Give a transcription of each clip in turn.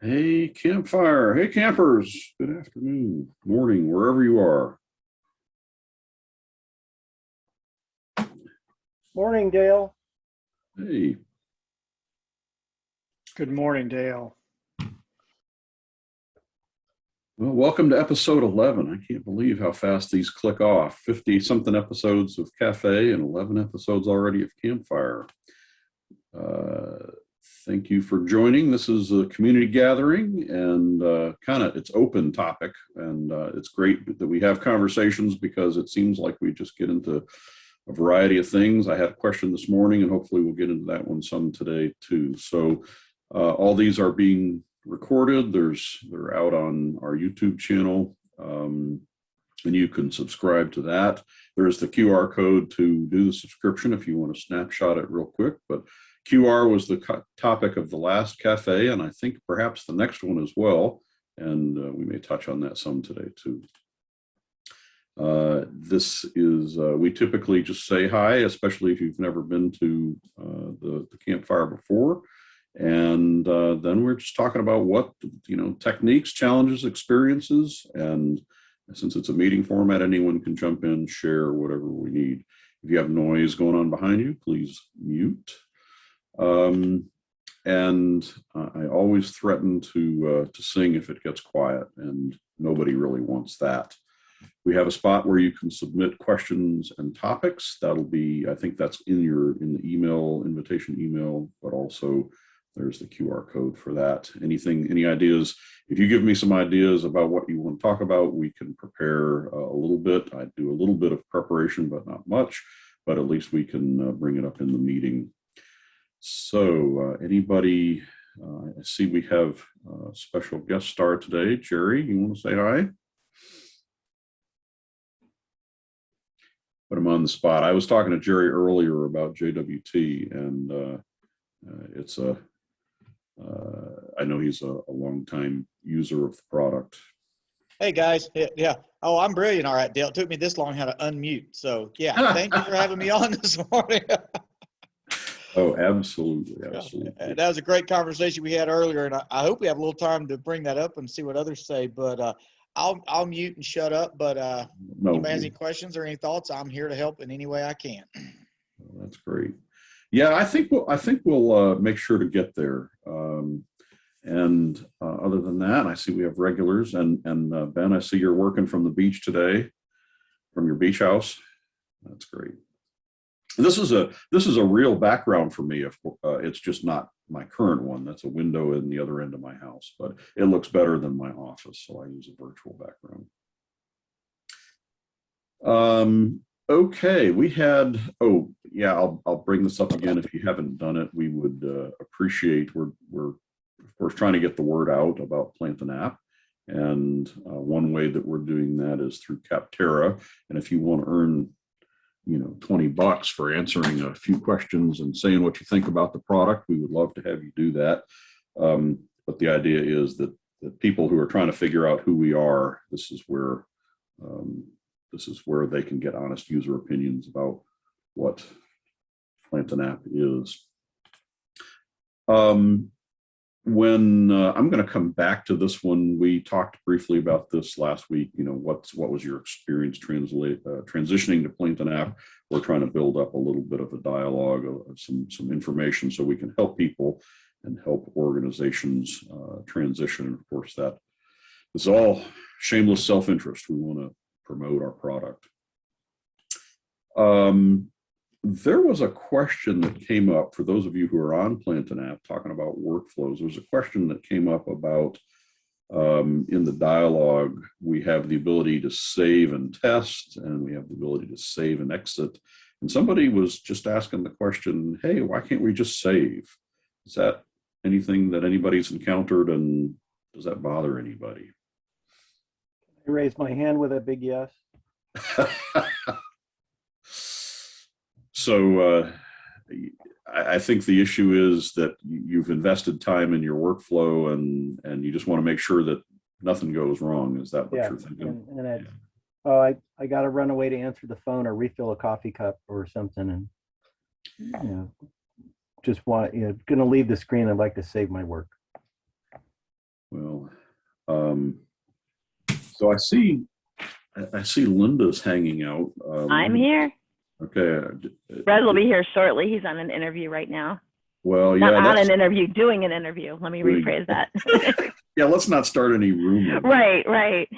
Hey, campfire. Hey, campers. Good afternoon, morning, wherever you are. Morning, Dale. Hey, Good morning, Dale. well, welcome to episode 11. I can't believe how fast these click off. 50 something episodes of Cafe and 11 episodes already of Campfire. Thank you for joining. This is a community gathering and it's open topic. And it's great that we have conversations because it seems like we just get into a variety of things. I had a question this morning and hopefully we'll get into that one some today too. So all these are being recorded. They're out on our YouTube channel, and you can subscribe to that. There's the QR code to do the subscription if you want to snapshot it real quick. But QR was the topic of the last cafe, and I think perhaps the next one as well. And we may touch on that some today too. This is, we typically just say hi, especially if you've never been to the campfire before. And then we're just talking about what, techniques, challenges, experiences. And since it's a meeting format, anyone can jump in, share whatever we need. If you have noise going on behind you, please mute. I always threaten to sing if it gets quiet, and nobody really wants that. We have a spot where you can submit questions and topics. That'll be, I think that's in the email, invitation email, but also there's the QR code for that. Any ideas? If you give me some ideas about what you want to talk about, we can prepare a little bit. I do a little bit of preparation, but not much, but at least we can bring it up in the meeting. So anybody, I see we have a special guest star today. Jerry, you want to say hi? Put him on the spot. I was talking to Jerry earlier about JWT, and I know he's a longtime user of the product. Hey guys, yeah. Oh, I'm brilliant. All right, Dale. It took me this long how to unmute. So yeah, thank you for having me on this morning. Oh, absolutely. That was a great conversation we had earlier, and I hope we have a little time to bring that up and see what others say. But I'll mute and shut up. But anybody has any questions or any thoughts, I'm here to help in any way I can. That's great. Yeah, I think we'll make sure to get there. Other than that, I see we have regulars, and Ben, I see you're working from the beach today, from your beach house. That's great. This is a real background for me. It's just not my current one. That's a window in the other end of my house, but it looks better than my office, so I use a virtual background. Okay, we had, I'll bring this up again. If you haven't done it, we would appreciate, we're of course trying to get the word out about Plant an App. And one way that we're doing that is through Capterra. And if you want to earn, $20 for answering a few questions and saying what you think about the product, we would love to have you do that. But the idea is that people who are trying to figure out who we are, this is where they can get honest user opinions about what Plant an App is. When I'm going to come back to this one, we talked briefly about this last week. What was your experience transitioning to Plant an App? We're trying to build up a little bit of a dialogue of some information so we can help people and help organizations transition. And of course, that is all shameless self-interest. We want to promote our product. There was a question that came up for those of you who are on Plant an App talking about workflows. There was a question that came up about in the dialogue, we have the ability to save and test, and we have the ability to save and exit. And somebody was just asking the question, hey, why can't we just save? Is that anything that anybody's encountered, and does that bother anybody? I raise my hand with a big yes. So I think the issue is that you've invested time in your workflow and you just want to make sure that nothing goes wrong. Is that what you're thinking? I got to run away to answer the phone or refill a coffee cup or something, and just going to leave the screen. I'd like to save my work. So I see Linda's hanging out. I'm here. Okay. Reza will be here shortly. He's on an interview right now. Well, Not yeah, on an interview, doing an interview. Let me rephrase that. yeah, let's not start any rumors. Right, right.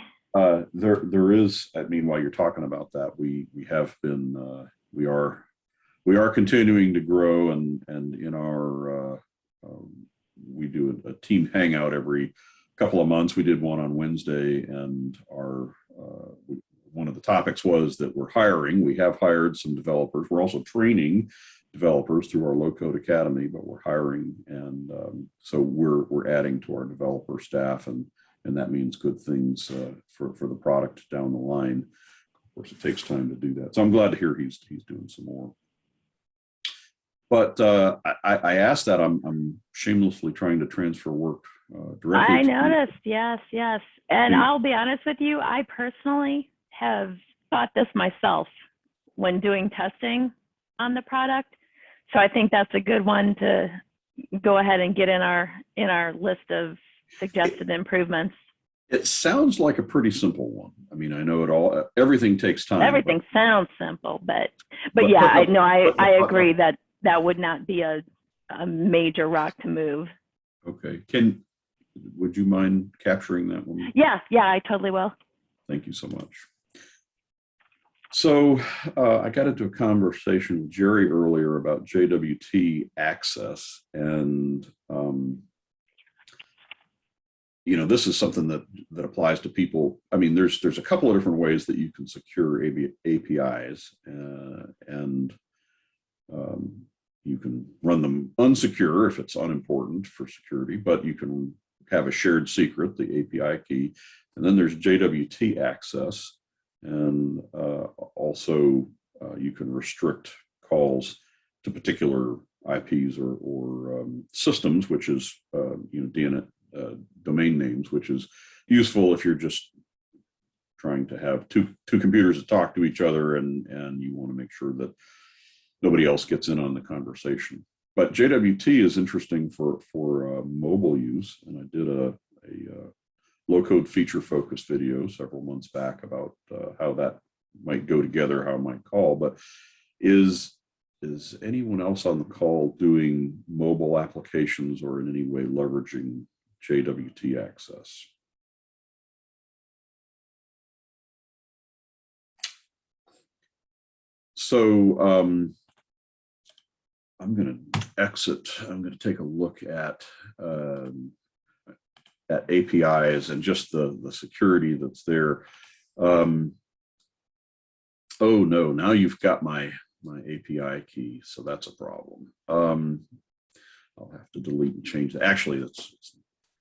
There is, I mean, while you're talking about that, we have been, we are continuing to grow, and in our, we do a team hangout every couple of months. We did one on Wednesday, and our, one of the topics was that we're hiring. We have hired some developers. We're also training developers through our Low-Code Academy, but we're hiring, and so we're adding to our developer staff, and that means good things for the product down the line. Of course, it takes time to do that. So I'm glad to hear he's doing some more. But I asked that I'm shamelessly trying to transfer work directly. I noticed, yes. And I'll be honest with you, I personally have thought this myself when doing testing on the product. So I think that's a good one to go ahead and get in our list of suggested improvements. It sounds like a pretty simple one. I mean, I know it all. Everything takes time. Everything sounds simple, but yeah, I agree that would not be a major rock to move. Okay. Would you mind capturing that one? Yeah, I totally will. Thank you so much. So I got into a conversation with Jerry earlier about JWT Access, and you know, this is something that applies to people. I mean, there's a couple of different ways that you can secure APIs, and you can run them unsecure if it's unimportant for security, but you can have a shared secret, the API key, and then there's JWT Access. And also you can restrict calls to particular IPs or systems, which is you know, DNN domain names, which is useful if you're just trying to have two computers that talk to each other, and you want to make sure that nobody else gets in on the conversation. But JWT is interesting for mobile use, and I did a low-code feature-focused video several months back about how that might go together, how it might call. But is anyone else on the call doing mobile applications or in any way leveraging JWT Access? So I'm going to exit. I'm going to take a look at APIs and just the security that's there. Oh no, now you've got my API key, so that's a problem. I'll have to delete and change that. Actually, it's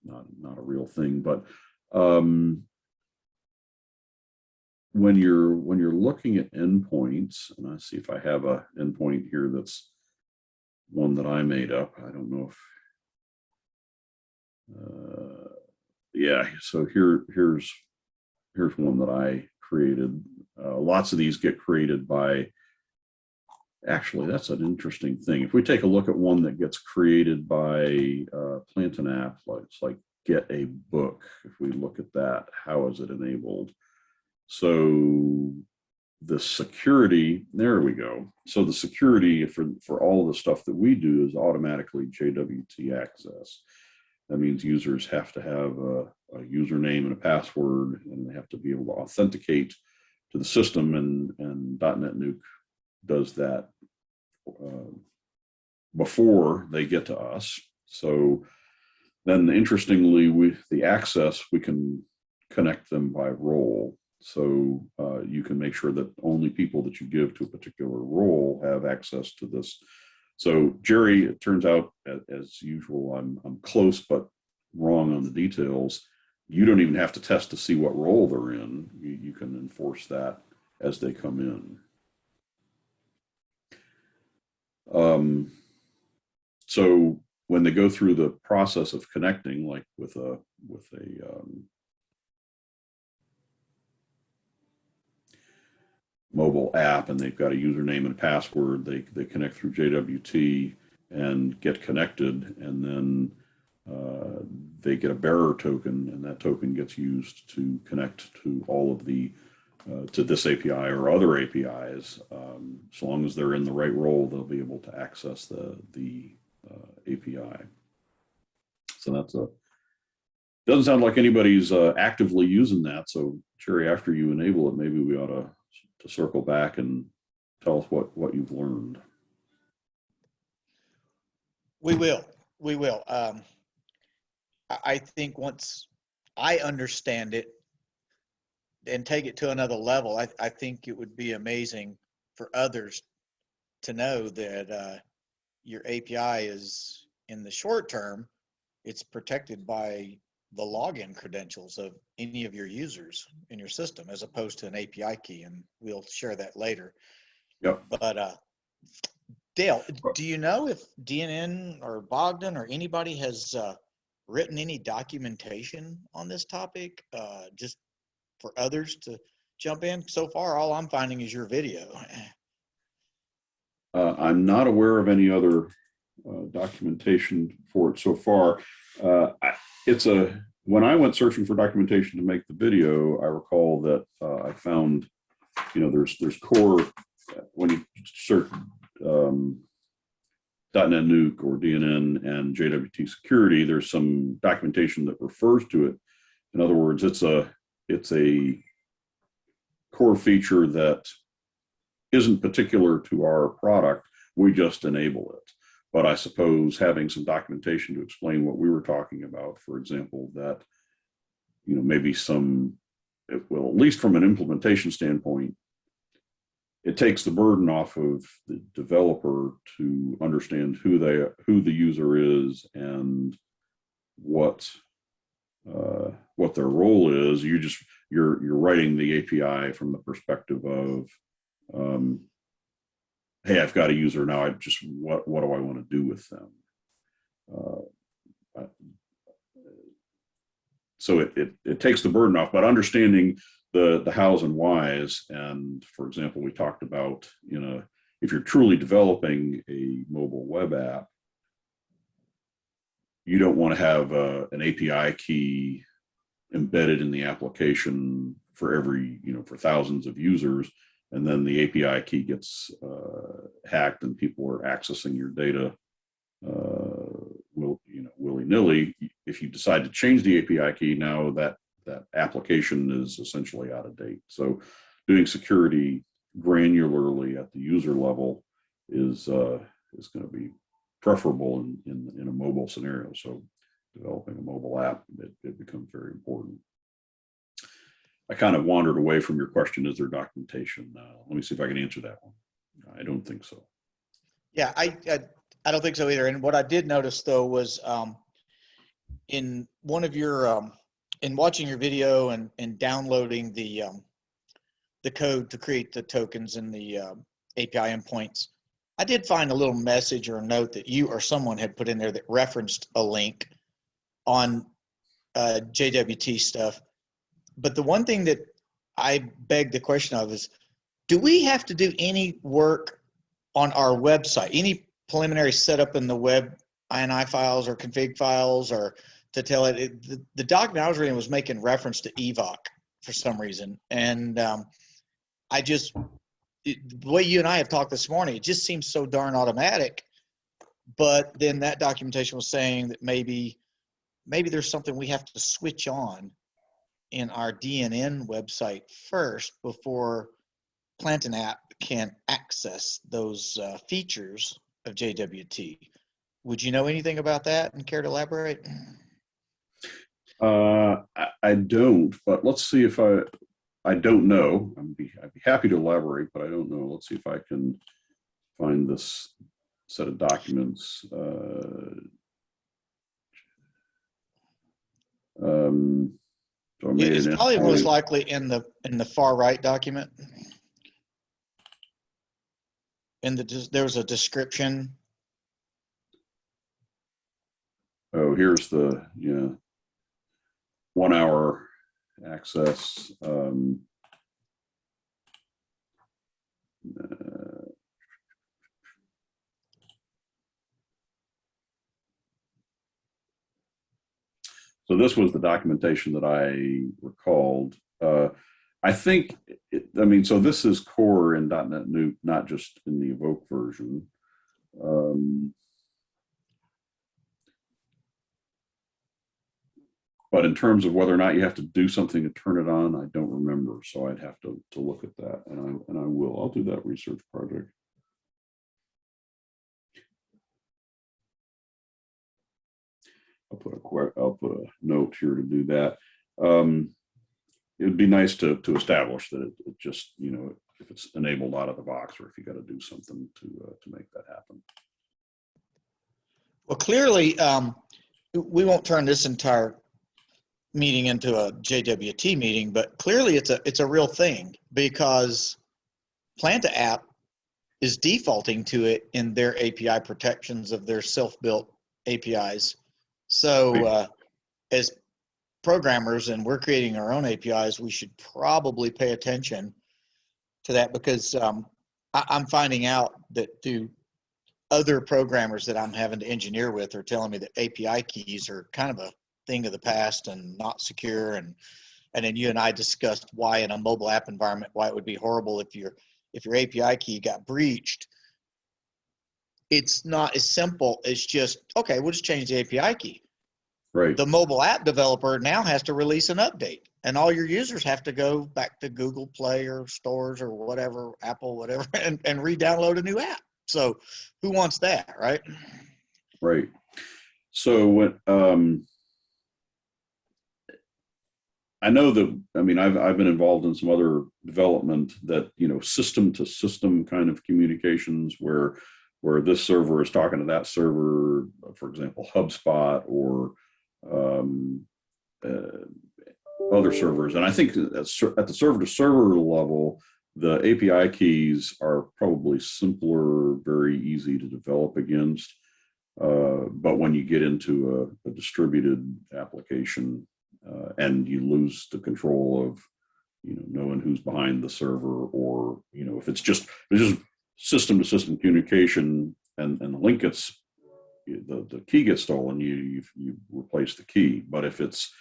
not a real thing, but when you're looking at endpoints, and I see if I have a endpoint here that's one that I made up. I don't know if yeah, so here's one that I created. Lots of these get created by, actually, that's an interesting thing. If we take a look at one that gets created by Plant an App, like Get a Book, if we look at that, how is it enabled? So the security, there we go. So the security for all of the stuff that we do is automatically JWT Access. That means users have to have a username and a password, and they have to be able to authenticate to the system, and .NET Nuke does that before they get to us. So then, interestingly, with the access, we can connect them by role. So you can make sure that only people that you give to a particular role have access to this. So Jerry, it turns out, as usual, I'm close but wrong on the details. You don't even have to test to see what role they're in. You can enforce that as they come in. So when they go through the process of connecting, like with a mobile app, and they've got a username and a password, they connect through JWT and get connected, and then they get a bearer token, and that token gets used to connect to all of the to this API or other APIs. So long as they're in the right role, they'll be able to access the API. So that's doesn't sound like anybody's actively using that. So Jerry, after you enable it, maybe we ought to circle back and tell us what you've learned. We will. We will. I think once I understand it and take it to another level, I think it would be amazing for others to know that your API is, in the short term, it's protected by the login credentials of any of your users in your system, as opposed to an API key, and we'll share that later. Yep. But Dale, do you know if DNN or Bogdan or anybody has written any documentation on this topic, just for others to jump in? So far, all I'm finding is your video. I'm not aware of any other documentation for it so far. When I went searching for documentation to make the video, I recall that I found, there's core, when you search .NET Nuke or DNN and JWT security, there's some documentation that refers to it. In other words, it's a core feature that isn't particular to our product. We just enable it. But I suppose having some documentation to explain what we were talking about, for example, that, maybe at least from an implementation standpoint, it takes the burden off of the developer to understand who the user is and what their role is. You're writing the API from the perspective of, hey, I've got a user now. What do I want to do with them? So it takes the burden off, but understanding the hows and whys. And for example, we talked about, if you're truly developing a mobile web app, you don't want to have an API key embedded in the application for for thousands of users, and then the API key gets hacked and people are accessing your data willy-nilly. If you decide to change the API key, now that application is essentially out of date. So doing security granularly at the user level is going to be preferable in a mobile scenario. So developing a mobile app, it becomes very important. I kind of wandered away from your question. Is there documentation? Let me see if I can answer that one. I don't think so. Yeah, I don't think so either. And what I did notice though was in one of your in watching your video and downloading the code to create the tokens and the API endpoints, I did find a little message or a note that you or someone had put in there that referenced a link on JWT stuff. But the one thing that I beg the question of is, do we have to do any work on our website, any preliminary setup in the web INI files or config files, or to tell it, the document I was reading was making reference to evoc for some reason. And the way you and I have talked this morning, it just seems so darn automatic. But then that documentation was saying that maybe there's something we have to switch on in our DNN website first before Plantain app can access those features of JWT. Would you know anything about that and care to elaborate? I don't, but let's see if I don't know. I'd be happy to elaborate, but I don't know. Let's see if I can find this set of documents. So It's probably most likely in the far right document. There was a description. Oh, here's the 1 hour access. So this was the documentation that I recalled. I think, I mean, so this is core in .NET Nuke, not just in the Evoke version. But in terms of whether or not you have to do something to turn it on, I don't remember. So I'd have to look at that, and I will. I'll do that research project. I'll put a note here to do that. It'd be nice to establish that it just, you know, if it's enabled out of the box, or if you got to do something to make that happen. Well, clearly, we won't turn this entire meeting into a JWT meeting, but clearly it's a real thing, because Planta app is defaulting to it in their API protections of their self-built APIs. So as programmers, and we're creating our own APIs, we should probably pay attention to that, because I'm finding out that other programmers that I'm having to engineer with are telling me that API keys are kind of a thing of the past and not secure. And then you and I discussed why in a mobile app environment, why it would be horrible if your API key got breached. It's not as simple as just, okay, we'll just change the API key. Right. The mobile app developer now has to release an update, and all your users have to go back to Google Play or stores or whatever, Apple, whatever, and re-download a new app. So who wants that, right? Right. So what, I know that, I mean, I've been involved in some other development that, you know, system to system kind of communications where this server is talking to that server, for example, HubSpot or other servers. And I think at the server to server level, the API keys are probably simpler, very easy to develop against. But when you get into a distributed application, and you lose the control of, you know, knowing who's behind the server, or, you know, if it's just system to system communication, and the link gets, the key gets stolen, you replace the key. But if it's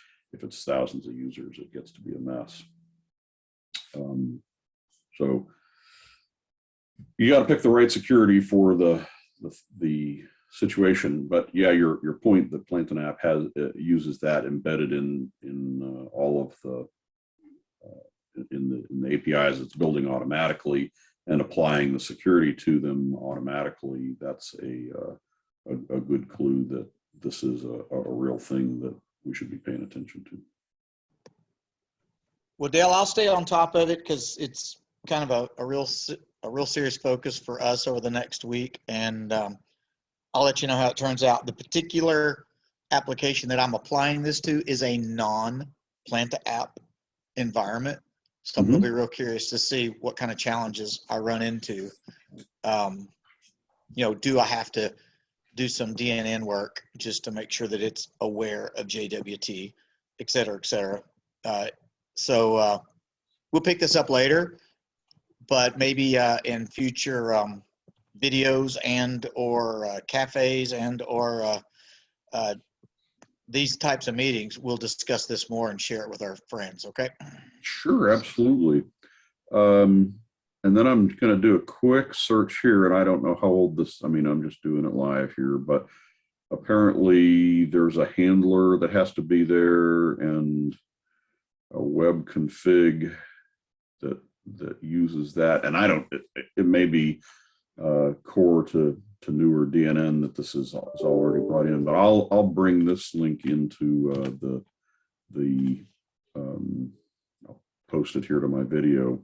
thousands of users, it gets to be a mess. So you got to pick the right security for the situation. But yeah, your point that Planta app uses that embedded in all of the in the APIs it's building automatically and applying the security to them automatically. That's a good clue that this is a real thing that we should be paying attention to. Well, Dale, I'll stay on top of it, because it's kind of a real serious focus for us over the next week, and I'll let you know how it turns out. The particular application that I'm applying this to is a non-Planta app environment. So I'm going to be real curious to see what kind of challenges I run into. You know, do I have to do some DNN work just to make sure that it's aware of JWT, et cetera, et cetera. So we'll pick this up later, but maybe in future videos and or cafes and or these types of meetings, we'll discuss this more and share it with our friends. Okay. Sure, absolutely. And then I'm going to do a quick search here, and I don't know how old this, I mean, I'm just doing it live here, but apparently there's a handler that has to be there and a web config that uses that. And I don't, it may be core to newer DNN that this is already brought in, but I'll bring this link into I'll post it here to my video.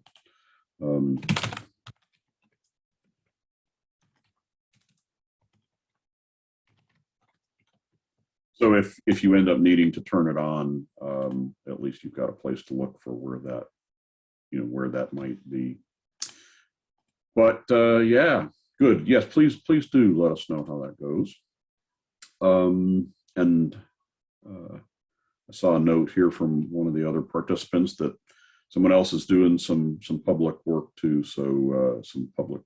So if you end up needing to turn it on, at least you've got a place to look for where that, you know, where that might be. But yeah, good. Yes, please do let us know how that goes. And I saw a note here from one of the other participants that someone else is doing some public work too. So some public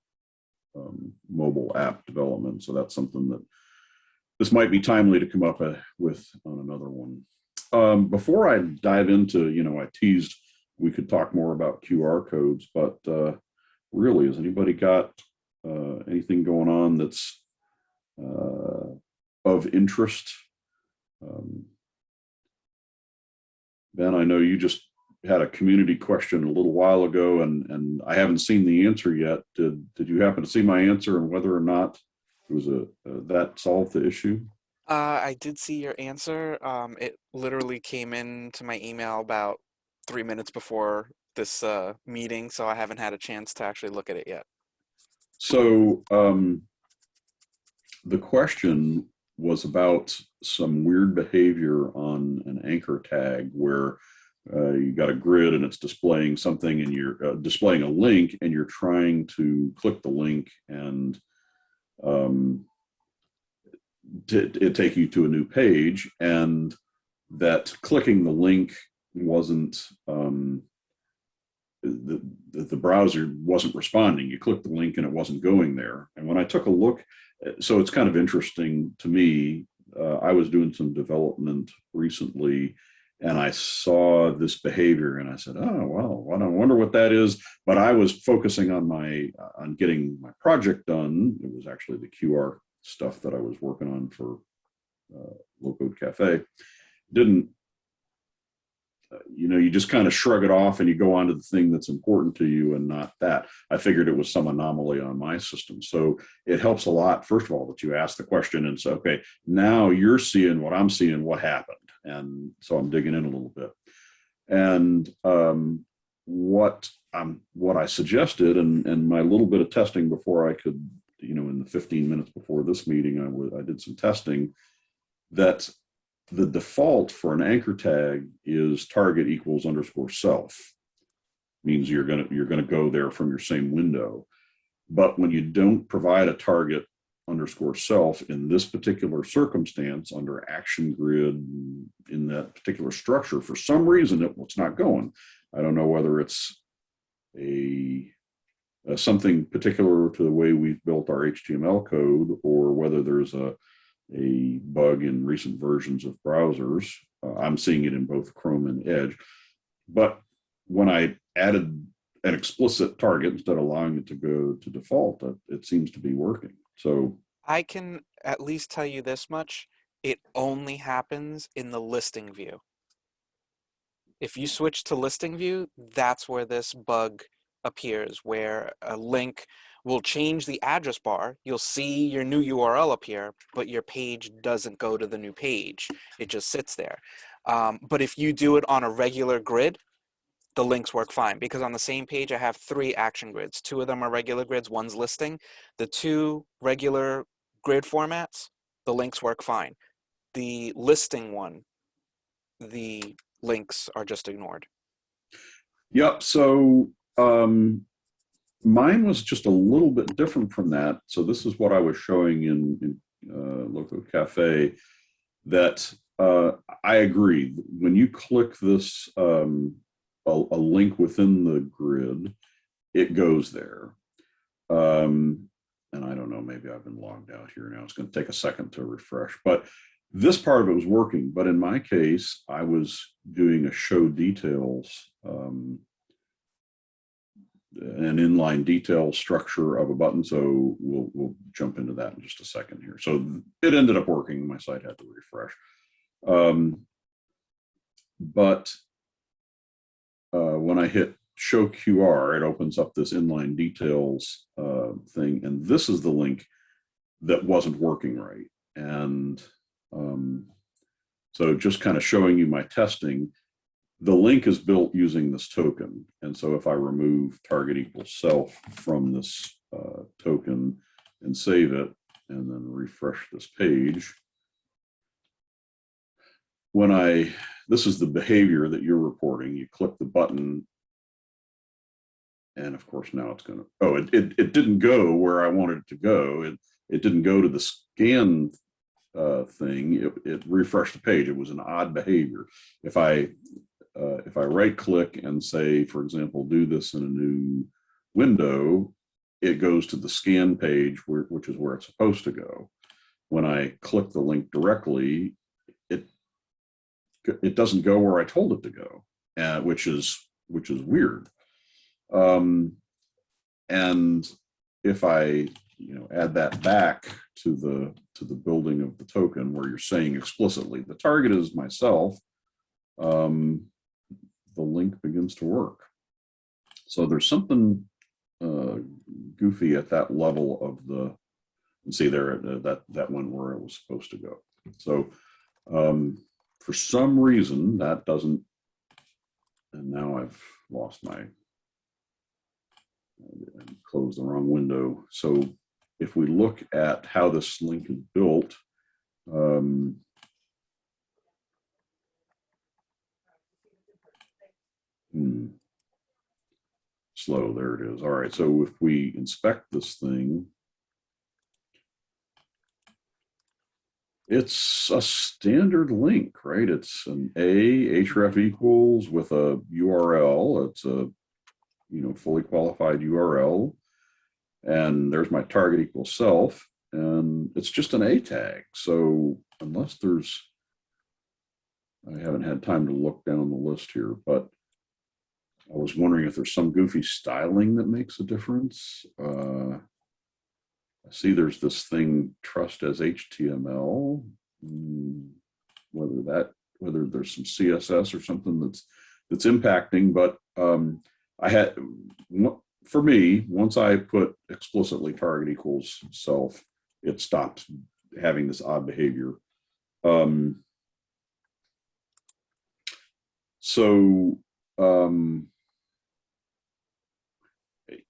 mobile app development. So that's something that this might be timely to come up with on another one. before I dive into, I teased we could talk more about QR codes, but really, has anybody got anything going on that's of interest? Ben, I know you just had a community question a little while ago, and I haven't seen the answer yet. Did you happen to see my answer and whether or not it was that solved the issue? I did see your answer. It literally came into my email about 3 minutes before this meeting, so I haven't had a chance to actually look at it yet. So the question was about some weird behavior on an anchor tag where you got a grid and it's displaying something, and you're displaying a link, and you're trying to click the link, and it take you to a new page, and that clicking the link wasn't the browser wasn't responding. You clicked the link and it wasn't going there. And when I took a look, so it's kind of interesting to me. I was doing some development recently, and I saw this behavior, and I said, "Oh, well, I wonder what that is." But I was focusing on on getting my project done. It was actually the QR stuff that I was working on for Low-Code Cafe. Didn't you just kind of shrug it off and you go on to the thing that's important to you and not that. I figured it was some anomaly on my system. So it helps a lot, first of all, that you ask the question and say, okay, now you're seeing what I'm seeing, what happened. And so I'm digging in a little bit. And what I suggested, and my little bit of testing before I could, in the 15 minutes before this meeting, I did some testing, that the default for an anchor tag is target equals _self. Means you're gonna go there from your same window. But when you don't provide a target _self in this particular circumstance under action grid in that particular structure, for some reason it's not going. I don't know whether it's something particular to the way we've built our HTML code, or whether there's a bug in recent versions of browsers. I'm seeing it in both Chrome and Edge. But when I added an explicit target instead of allowing it to go to default, it seems to be working. So I can at least tell you this much. It only happens in the listing view. If you switch to listing view, that's where this bug appears, where a link will change the address bar. You'll see your new URL appear, but your page doesn't go to the new page. It just sits there. But if you do it on a regular grid, the links work fine, because on the same page I have 3 action grids. 2 of them are regular grids, one's listing. The 2 regular grid formats, the links work fine. The listing one, the links are just ignored. Yep. So mine was just a little bit different from that. So this is what I was showing in Low-Code Cafe, that I agree. When you click this, a link within the grid, it goes there. And I don't know, maybe I've been logged out here now. It's going to take a second to refresh, but this part of it was working. But in my case, I was doing a show details, an inline detail structure of a button. So we'll jump into that in just a second here. So it ended up working. My site had to refresh. But when I hit show QR, it opens up this inline details thing. And this is the link that wasn't working right. And so just kind of showing you my testing, the link is built using this token. And so if I remove target equals self from this token and save it, and then refresh this page, this is the behavior that you're reporting. You click the button, and of course now it's going to, it didn't go where I wanted it to go. It didn't go to the scan thing. It refreshed the page. It was an odd behavior. If I right click and say, for example, do this in a new window, it goes to the scan page, which is where it's supposed to go. When I click the link directly, it doesn't go where I told it to go, which is weird. And if I add that back to the building of the token where you're saying explicitly the target is myself, the link begins to work. So there's something goofy at that level of the, and see there, that went where it was supposed to go. So for some reason that doesn't, and now I've lost my, I closed the wrong window. So if we look at how this link is built, slow, there it is. All right, so if we inspect this thing, it's a standard link, right? It's an href equals with a URL. It's a fully qualified URL, and there's my target equals self, and it's just an A tag. So unless there's, I haven't had time to look down the list here, but I was wondering if there's some goofy styling that makes a difference. I see there's this thing, trust as HTML, whether there's some CSS or something that's impacting, but for me, once I put explicitly target equals self, it stopped having this odd behavior.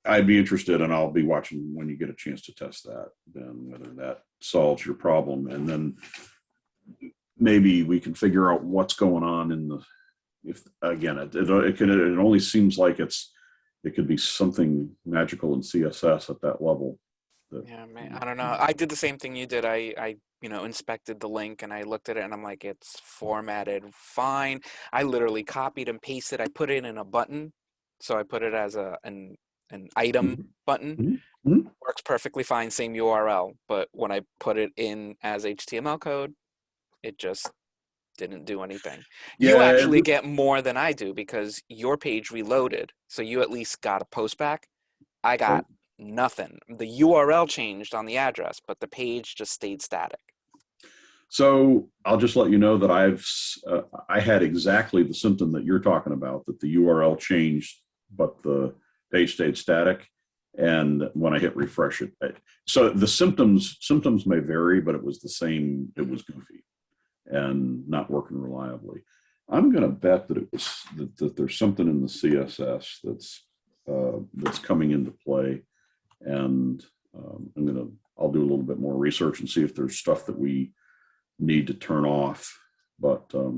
I'd be interested, and I'll be watching when you get a chance to test that, then whether that solves your problem. And then maybe we can figure out what's going on in the, if again, it only seems like it could be something magical in CSS at that level. Yeah, man, I don't know. I did the same thing you did. I inspected the link and I looked at it and I'm like, it's formatted fine. I literally copied and pasted. I put it in a button. So I put it as an item button. Works perfectly fine, same URL. But when I put it in as HTML code, it just didn't do anything. Yeah, you actually get more than I do because your page reloaded. So you at least got a post back. I got nothing. The URL changed on the address, but the page just stayed static. So I'll just let you know that I had exactly the symptom that you're talking about, that the URL changed, but the page stayed static. And when I hit refresh it, so the symptoms may vary, but it was the same. It was goofy and not working reliably. I'm going to bet that it was that there's something in the CSS that's coming into play, and I'll do a little bit more research and see if there's stuff that we need to turn off. But I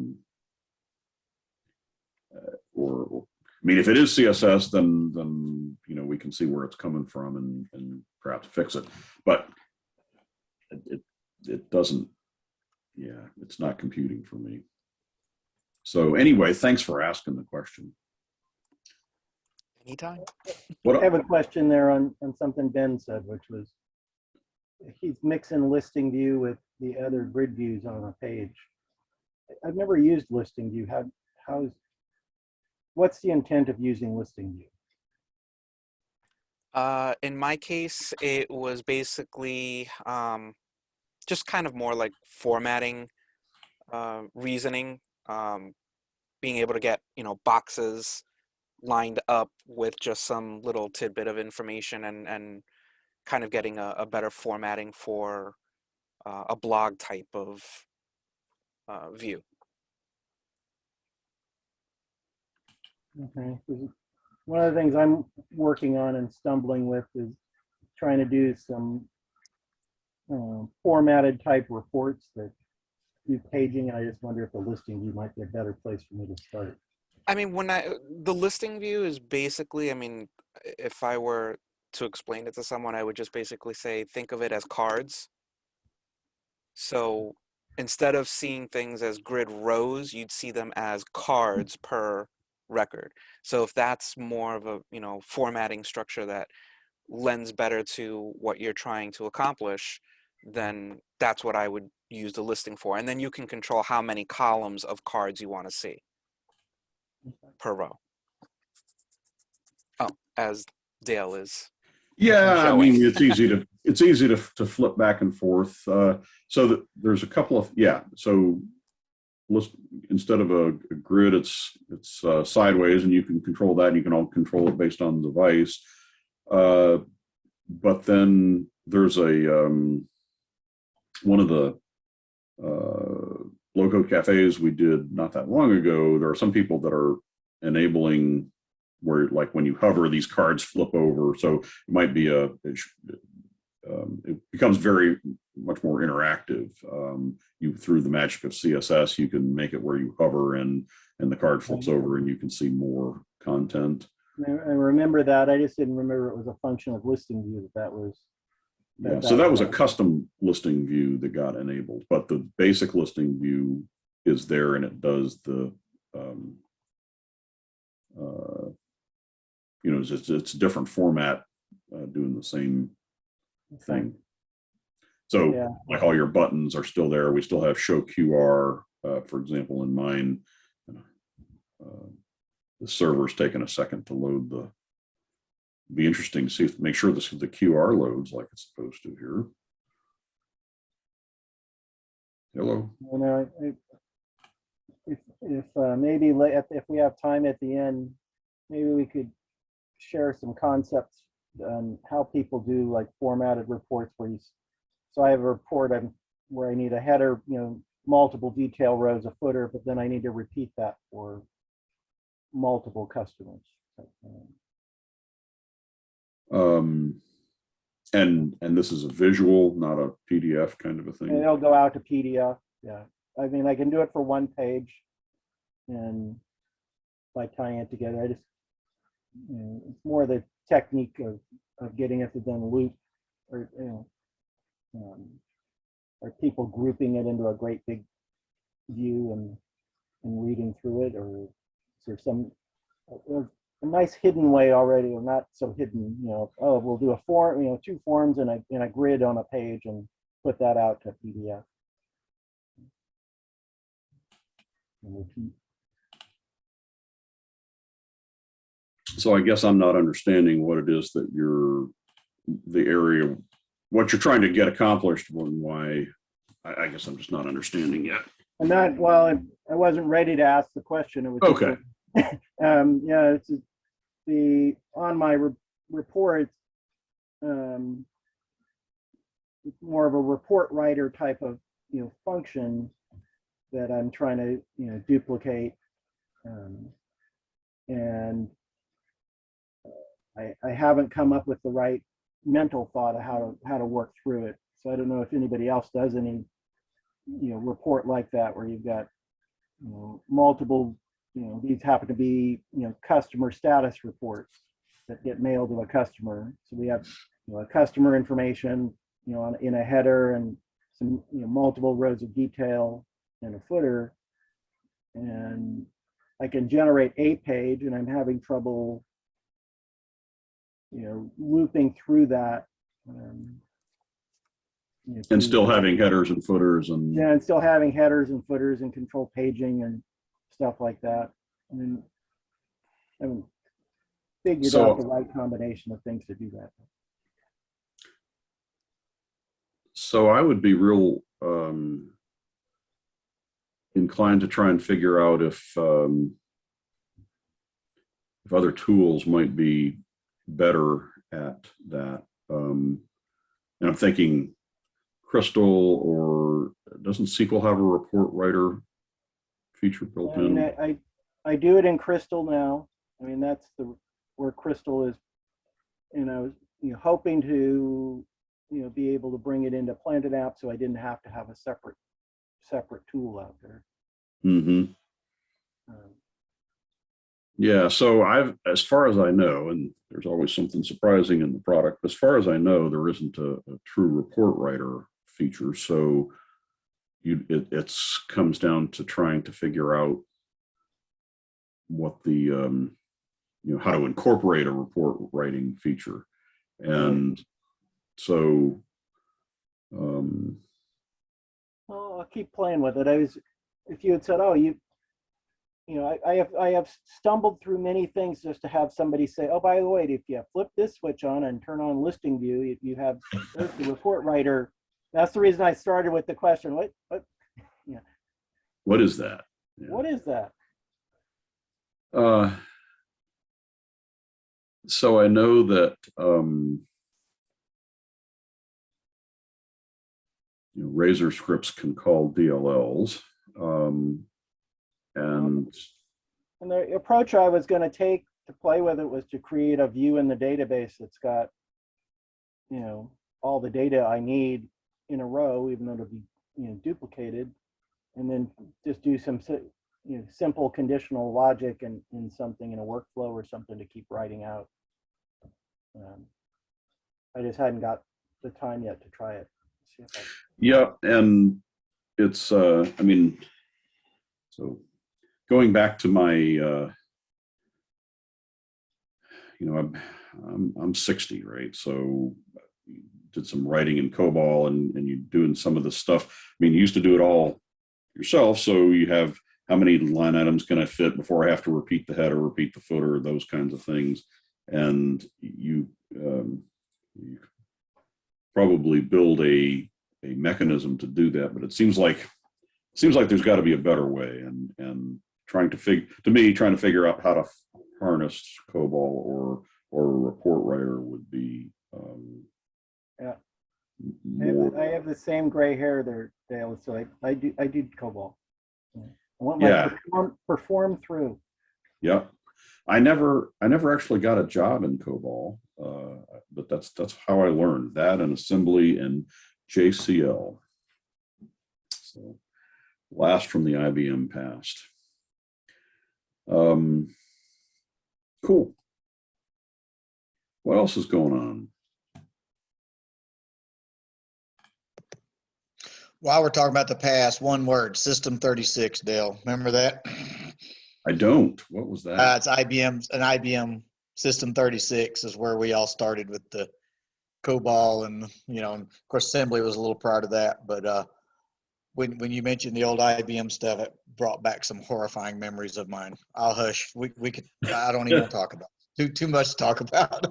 mean, if it is CSS, then we can see where it's coming from and perhaps fix it. But it doesn't. Yeah, it's not computing for me. So anyway, thanks for asking the question. Anytime. I have a question there on something Ben said, which was he's mixing listing view with the other grid views on a page. I've never used listing view. What's the intent of using listing view? In my case, it was basically just kind of more like formatting, reasoning, being able to get boxes lined up with just some little tidbit of information and kind of getting a better formatting for a blog type of view. Okay. One of the things I'm working on and stumbling with is trying to do some formatted type reports that do paging, and I just wonder if the listing view might be a better place for me to start. I mean, the listing view is basically, I mean, if I were to explain it to someone, I would just basically say, think of it as cards. So instead of seeing things as grid rows, you'd see them as cards per record. So if that's more of a, formatting structure that lends better to what you're trying to accomplish, then that's what I would, use the listing for. And then you can control how many columns of cards you want to see per row. Oh, as Dale is. Yeah, I showing. mean, it's easy to flip back and forth. So that there's a couple of, so instead of a grid, it's sideways, and you can control that, and you can all control it based on the device. But then there's one of the low-code cafes we did not that long ago. There are some people that are enabling where, like, when you hover, these cards flip over. So it might be it becomes very much more interactive. You, through the magic of CSS, you can make it where you hover and the card flips over and you can see more content. I remember that. I just didn't remember it was a function of listing view that was. Yeah, so that was a custom listing view that got enabled, but the basic listing view is there, and it does the, it's a different format doing the same thing. So Yeah. like all your buttons are still there. We still have show QR, for example, in mine. The server's taking a second to load the. Be interesting to see make sure the QR loads like it's supposed to here. Hello. If maybe if we have time at the end, maybe we could share some concepts on how people do like formatted reports where so I have a report where I need a header, multiple detail rows, a footer, but then I need to repeat that for multiple customers. And this is a visual, not a PDF kind of a thing. And it'll go out to PDF. Yeah. I mean, I can do it for one page, and by tying it together, I just, it's more the technique of getting it to then loop, or, are people grouping it into a great big view and reading through it, or is there some, a nice hidden way already, or not so hidden, oh, we'll do a form, 2 forms in a grid on a page and put that out to PDF. So I guess I'm not understanding what it is that what you're trying to get accomplished, and why. I guess I'm just not understanding yet. And that, well, I wasn't ready to ask the question. It was okay. Yeah, it's on my report. It's more of a report writer type of function that I'm trying to duplicate, and I haven't come up with the right mental thought of how to work through it. So I don't know if anybody else does any report like that, where you've got multiple, these happen to be customer status reports that get mailed to a customer. So we have a customer information in a header, and some multiple rows of detail and a footer, and I can generate a page, and I'm having trouble looping through that, and still having headers and footers, and and still having headers and footers and control paging and stuff like that. I mean, I haven't figured out the right combination of things to do that. So I would be real inclined to try and figure out if other tools might be better at that. And I'm thinking Crystal, or doesn't SQL have a report writer feature built in? I do it in Crystal now. I mean, that's where Crystal is, and I was hoping to be able to bring it into Planted App, so I didn't have to have a separate tool out there. Mm-hmm. Yeah, so as far as I know, and there's always something surprising in the product, as far as I know, there isn't a true report writer feature. So it comes down to trying to figure out what the how to incorporate a report writing feature. And so Oh, I'll keep playing with it. If you had said, oh, I have stumbled through many things just to have somebody say, oh, by the way, if you flip this switch on and turn on listing view, you have there's the report writer. That's the reason I started with the question. What? Yeah. What is that? Yeah. What is that? So I know that Razor scripts can call DLLs, and the approach I was going to take to play with it was to create a view in the database that's got, all the data I need in a row, even though it'll be, duplicated, and then just do some, simple conditional logic and in something in a workflow or something to keep writing out. I just hadn't got the time yet to try it. Yeah, and it's so going back to my I'm 60, right? So did some writing in Cobol and you doing some of the stuff. I mean, you used to do it all yourself, so you have how many line items can I fit before I have to repeat the header, repeat the footer, those kinds of things, and you probably build a mechanism to do that. But it seems like there's got to be a better way, and trying to figure out how to harness Cobol or a report writer would be yeah. more. I have the same gray hair there, Dale. So I do Cobol. I want my perform through. Yeah, I never actually got a job in Cobol, but that's how I learned that, and assembly and JCL. So last from the IBM past. Cool. What else is going on? While we're talking about the past, one word, System 36, Dale. Remember that? I don't. What was that? It's an IBM System 36 is where we all started with the Cobol, and and of course assembly was a little prior to that. But when you mentioned the old IBM stuff, it brought back some horrifying memories of mine. I'll hush. We could. I don't even want to talk about it. Too much to talk about.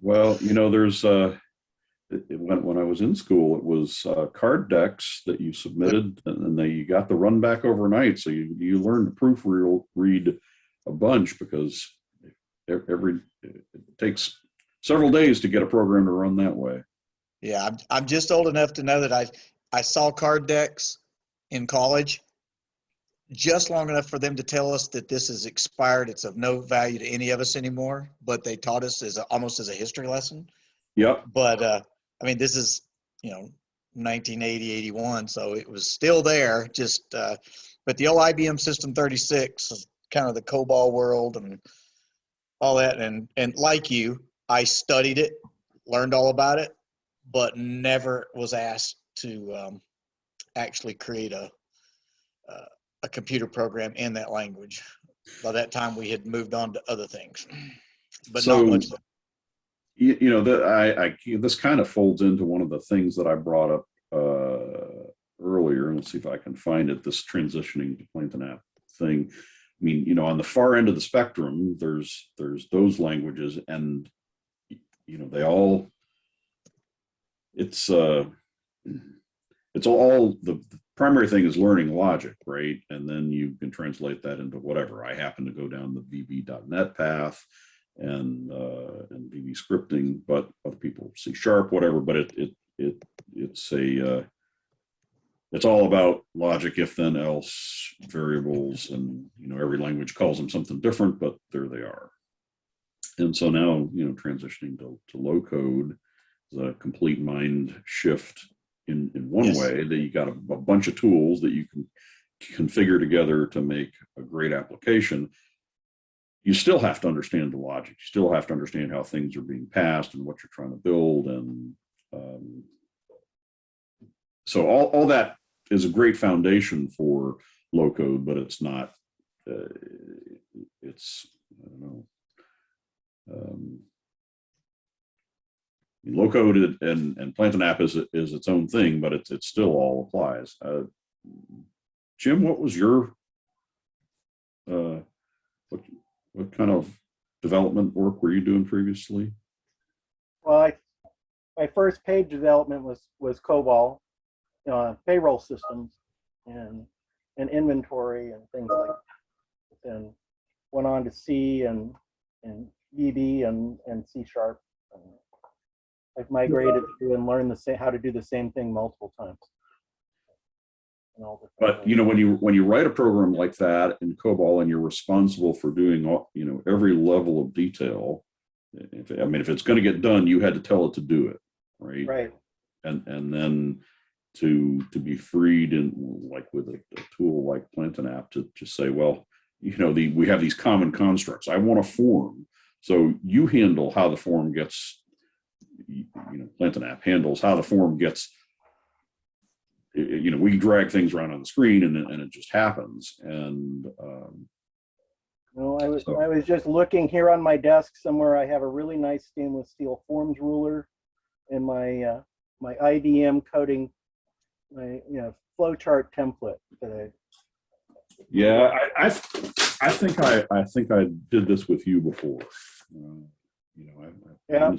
Well, there's when I was in school, it was card decks that you submitted, and you got the run back overnight. So you learned to proofread a bunch, because it takes several days to get a program to run that way. Yeah, I'm just old enough to know that I saw card decks in college just long enough for them to tell us that this is expired. It's of no value to any of us anymore, but they taught us almost as a history lesson. Yep. But this is 1980, 81, so it was still there. Just but the old IBM System 36 is kind of the Cobol world and all that. And like you, I studied it, learned all about it, but never was asked to actually create a computer program in that language. By that time, we had moved on to other things, but So, not much. This kind of folds into one of the things that I brought up earlier. Let's see if I can find it. This transitioning to Plainton app thing. I mean, on the far end of the spectrum, there's those languages, and they all. It's all the primary thing is learning logic, right? And then you can translate that into whatever. I happen to go down the VB.NET path and VB scripting, but other people C#, whatever. But it's all about logic, if then else, variables, and every language calls them something different, but there they are. And so now transitioning to low code is a complete mind shift in one way, that you got a bunch of tools that you can configure together to make a great application. You still have to understand the logic. You still have to understand how things are being passed and what you're trying to build. And so all that is a great foundation for low code, but it's not, it's, I don't know. low-code and Plantain app is its own thing, but it still all applies. Jim, what was your what kind of development work were you doing previously? Well, my first page development was Cobol, payroll systems and inventory and things like that. And went on to C and VB and C#. I've migrated through and learned how to do the same thing multiple times. But you know, when you write a program like that in Cobol and you're responsible for doing every level of detail, if it's going to get done, you had to tell it to do it, right? Right. And then to be freed in like with a tool like Plantain app to just say, well, we have these common constructs. I want a form, so you handle how the form gets. Plantain app handles how the form gets. We drag things around on the screen and it just happens. And I was just looking here on my desk somewhere. I have a really nice stainless steel forms ruler and my my IBM coding, my flowchart template that yeah, I think I did this with you before. Yeah.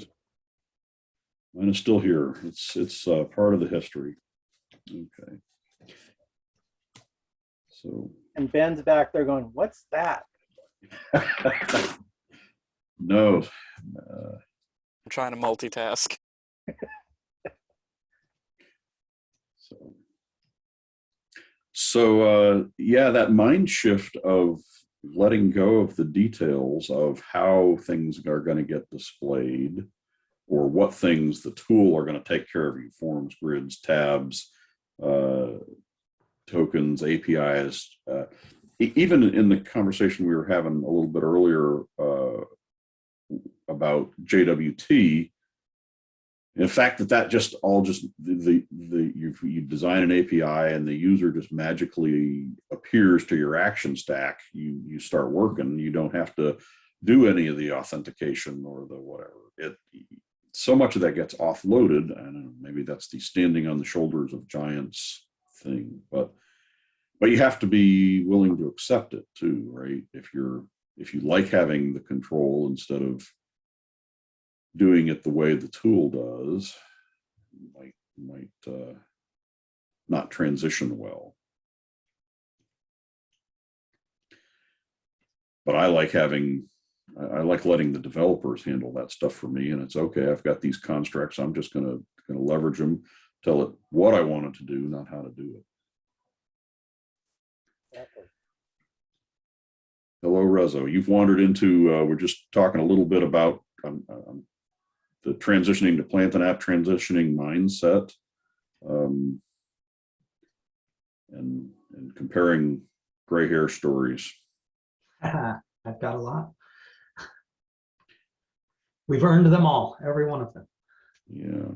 Mine is still here. It's part of the history. Okay. So. And Ben's back there going, "What's that?" No. I'm trying to multitask. So yeah, that mind shift of letting go of the details of how things are going to get displayed, or what things the tool are going to take care of you, forms, grids, tabs, tokens, APIs. Even in the conversation we were having a little bit earlier about JWT, the fact that just you design an API and the user just magically appears to your action stack, you start working. You don't have to do any of the authentication or the whatever. So much of that gets offloaded. I don't know, maybe that's the standing on the shoulders of giants thing, but you have to be willing to accept it too, right? If you like having the control instead of doing it the way the tool does, might not transition well. But I like letting the developers handle that stuff for me, and it's okay. I've got these constructs. I'm just gonna leverage them, tell it what I want it to do, not how to do it. Exactly. Hello, Reza. You've wandered into. We're just talking a little bit about the transitioning to Plantain app transitioning mindset, and comparing gray hair stories. I've got a lot. We've earned them all, every one of them. Yeah.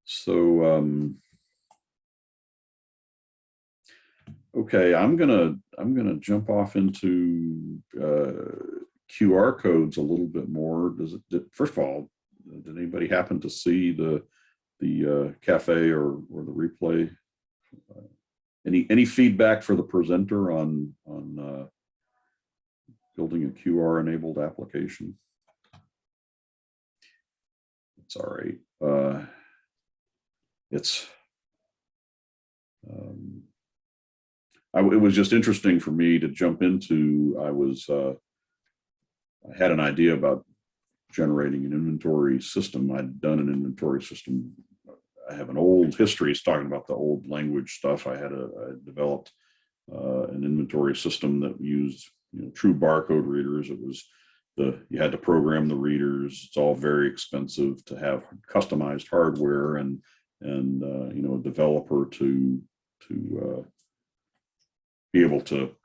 So okay, I'm gonna jump off into QR codes a little bit more. First of all, did anybody happen to see the cafe or the replay? Any feedback for the presenter on building a QR enabled application? It's all right. It was just interesting for me to jump into. I had an idea about generating an inventory system. I'd done an inventory system. I have an old history. It's talking about the old language stuff. I developed an inventory system that used true barcode readers. It was you had to program the readers. It's all very expensive to have customized hardware and a developer to be able to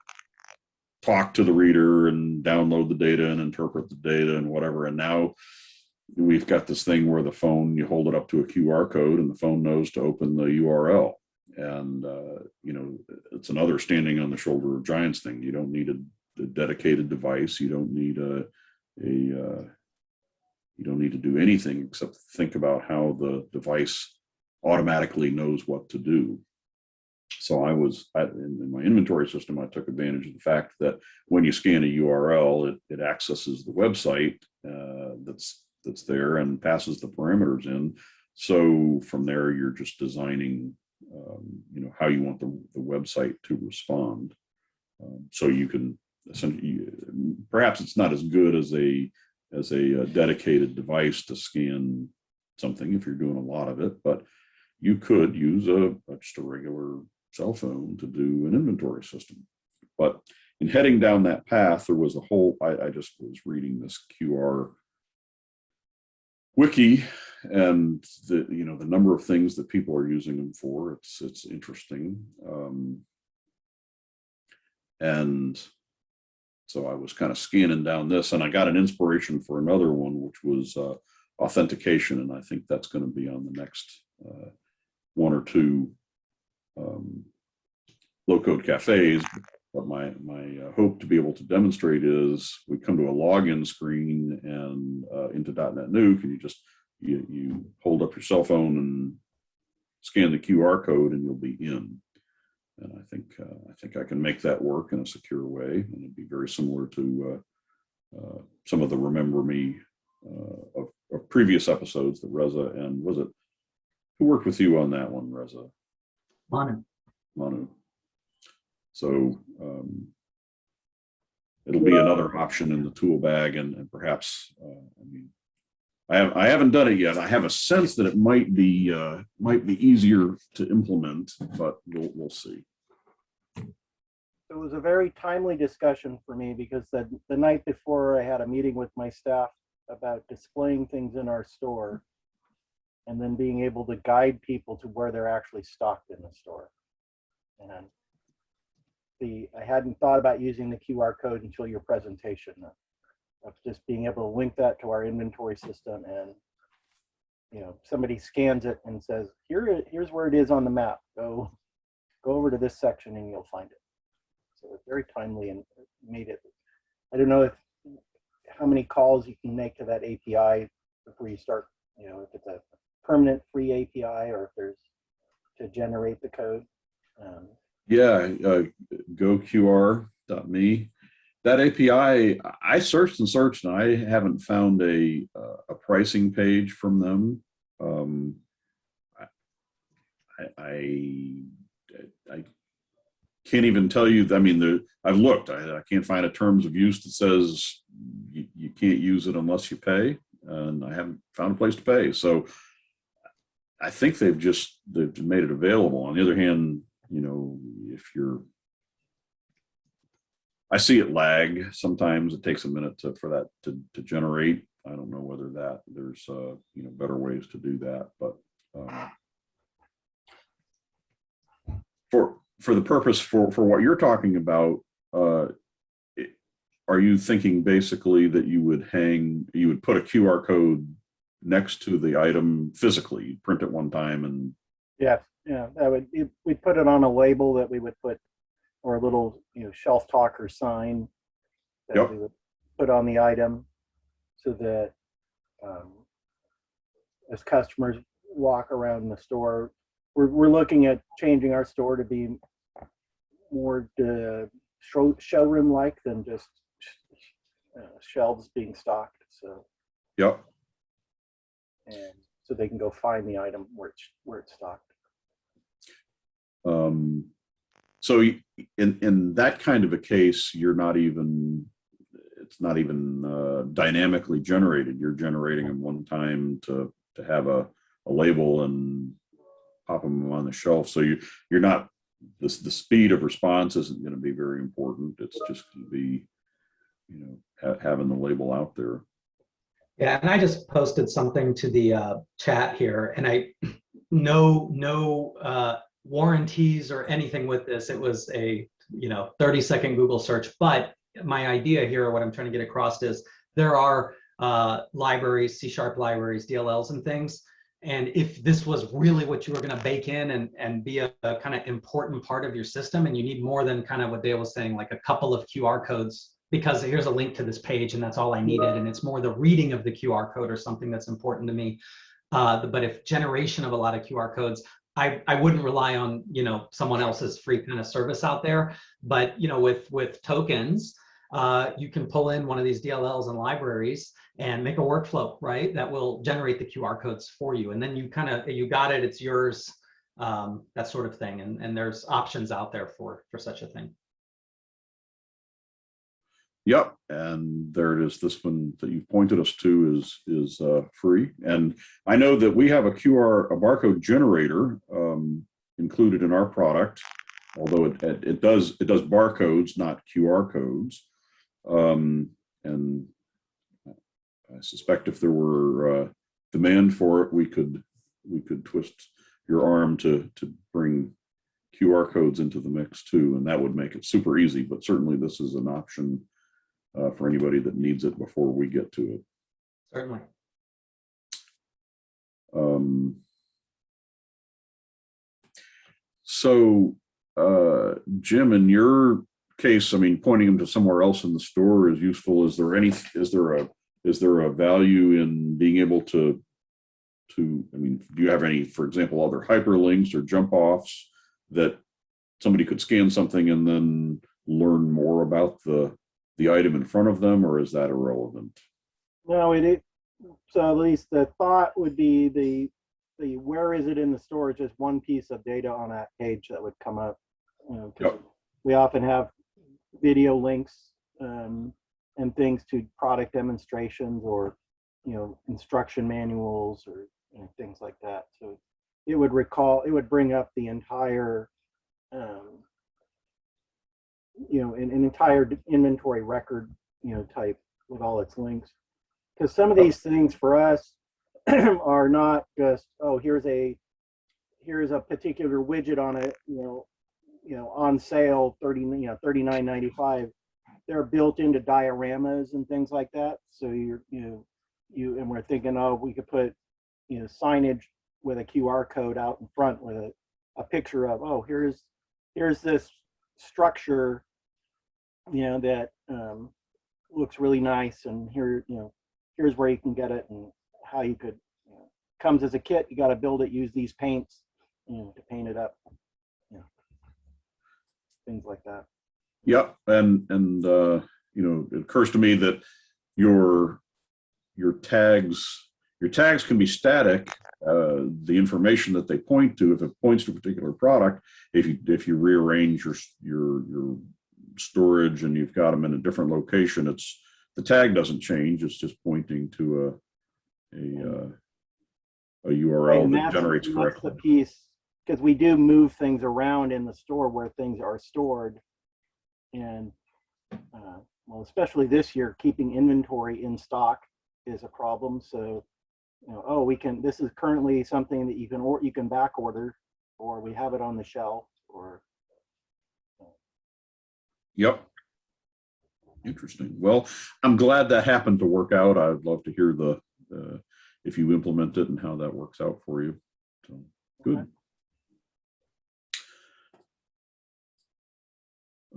talk to the reader and download the data and interpret the data and whatever. And now we've got this thing where the phone, you hold it up to a QR code and the phone knows to open the URL. And, it's another standing on the shoulder of giants thing. You don't need a dedicated device. You don't need you don't need to do anything except think about how the device automatically knows what to do. So in my inventory system, I took advantage of the fact that when you scan a URL, it accesses the website that's there and passes the parameters in. So from there, you're just designing, how you want the website to respond. So you can essentially, perhaps it's not as good as a dedicated device to scan something if you're doing a lot of it, but you could use just a regular cell phone to do an inventory system. But in heading down that path, there was a whole, I just was reading this QR wiki, and the number of things that people are using them for. It's interesting. And so I was kind of scanning down this, and I got an inspiration for another one, which was authentication. And I think that's going to be on the next one or two low-code cafes. But my hope to be able to demonstrate is we come to a login screen and into .NET Nuke, and you hold up your cell phone and scan the QR code, and you'll be in. And I think I can make that work in a secure way, and it'd be very similar to some of the Remember Me of previous episodes that Reza and who worked with you on that one, Reza? Manu. So it'll be another option in the tool bag, and perhaps I haven't done it yet. I have a sense that it might be easier to implement, but we'll see. It was a very timely discussion for me because the night before I had a meeting with my staff about displaying things in our store and then being able to guide people to where they're actually stocked in the store. And I hadn't thought about using the QR code until your presentation of just being able to link that to our inventory system, and somebody scans it and says, here's where it is on the map. Go over to this section and you'll find it. So it's very timely and made it. I don't know how many calls you can make to that API before you start, if it's a permanent free API or if there's to generate the code. GoQR.me. That API, I searched and I haven't found a pricing page from them. I can't even tell you. I mean, I've looked. I can't find a terms of use that says you can't use it unless you pay, and I haven't found a place to pay. So I think they've made it available. On the other hand, I see it lag. Sometimes it takes a minute for that to generate. I don't know whether there's better ways to do that, but for the purpose for what you're talking about, are you thinking basically that you would put a QR code next to the item physically, you'd print it one time and? Yeah, we'd put it on a label that we would put, or a little shelf talker sign that we would put on the item, so that as customers walk around the store, we're looking at changing our store to be more showroom like than just shelves being stocked. So and so they can go find the item where it's stocked. So in that kind of a case, it's not even dynamically generated. You're generating them one time to have a label and pop them on the shelf. So you're not, the speed of response isn't going to be very important. It's just going to be, having the label out there. Yeah, and I just posted something to the chat here, and no warranties or anything with this. It was a 30-second Google search, but my idea here, what I'm trying to get across is there are libraries, C# libraries, DLLs and things. And if this was really what you were going to bake in and be a kind of important part of your system, and you need more than kind of what Dale was saying, like a couple of QR codes because here's a link to this page and that's all I needed. And it's more the reading of the QR code or something that's important to me. But if generation of a lot of QR codes, I wouldn't rely on, you know, someone else's free kind of service out there. But, you know, with tokens, you can pull in one of these DLLs and libraries and make a workflow, right? That will generate the QR codes for you. And then you you got it, it's yours, that sort of thing. And there's options out there for such a thing. Yep, and there it is. This one that you pointed us to is free, and I know that we have a barcode generator included in our product, although it does barcodes, not QR codes, and I suspect if there were demand for it, we could twist your arm to bring QR codes into the mix too, and that would make it super easy. But certainly, this is an option for anybody that needs it before we get to it. Certainly. So, Jim, in your case, I mean, pointing them to somewhere else in the store is useful. Is there a value in being able to, I mean, do you have any, for example, other hyperlinks or jump offs that somebody could scan something and then learn more about the item in front of them, or is that irrelevant? No, so at least the thought would be the where is it in the store is just one piece of data on that page that would come up. You know, Yep. We often have video links and things to product demonstrations or, you know, instruction manuals or, you know, things like that. So it would bring up the entire you know, an entire inventory record, you know, type with all its links. Because some of these things for us are not just, oh, here's a particular widget on it, you know, on sale, $39.95. They're built into dioramas and things like that. So and we're thinking, oh, we could put, you know, signage with a QR code out in front with a picture of, oh, here's this structure, you know, that looks really nice, and here, you know, here's where you can get it and how you could, you know, comes as a kit. You got to build it, use these paints, you know, to paint it up, you know, things like that. Yep, and you know, it occurs to me that your tags can be static. The information that they point to, if it points to a particular product, if you rearrange your storage and you've got them in a different location, the tag doesn't change. It's just pointing to a URL that generates correctly. That's the piece, because we do move things around in the store where things are stored, and well, especially this year, keeping inventory in stock is a problem. So, you know, oh, this is currently something that you can back order, or we have it on the shelf, or. Yep. Interesting. Well, I'm glad that happened to work out. I'd love to hear if you implement it and how that works out for you. So, good.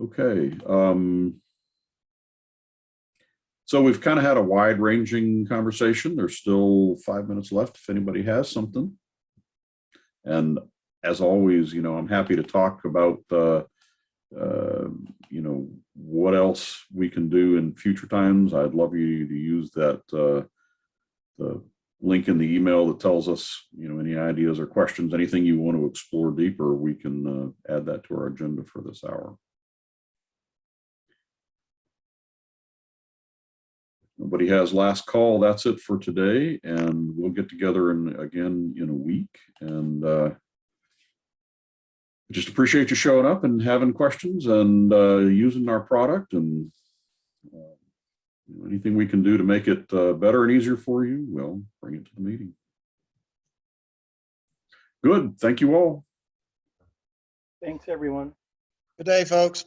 Okay. So we've kind of had a wide-ranging conversation. There's still 5 minutes left if anybody has something. And as always, you know, I'm happy to talk about you know, what else we can do in future times. I'd love you to use that the link in the email that tells us, you know, any ideas or questions, anything you want to explore deeper. We can add that to our agenda for this hour. Nobody has last call. That's it for today, and we'll get together again in a week. And just appreciate you showing up and having questions and using our product, and anything we can do to make it better and easier for you, we'll bring it to the meeting. Good. Thank you all. Thanks, everyone. Good day, folks.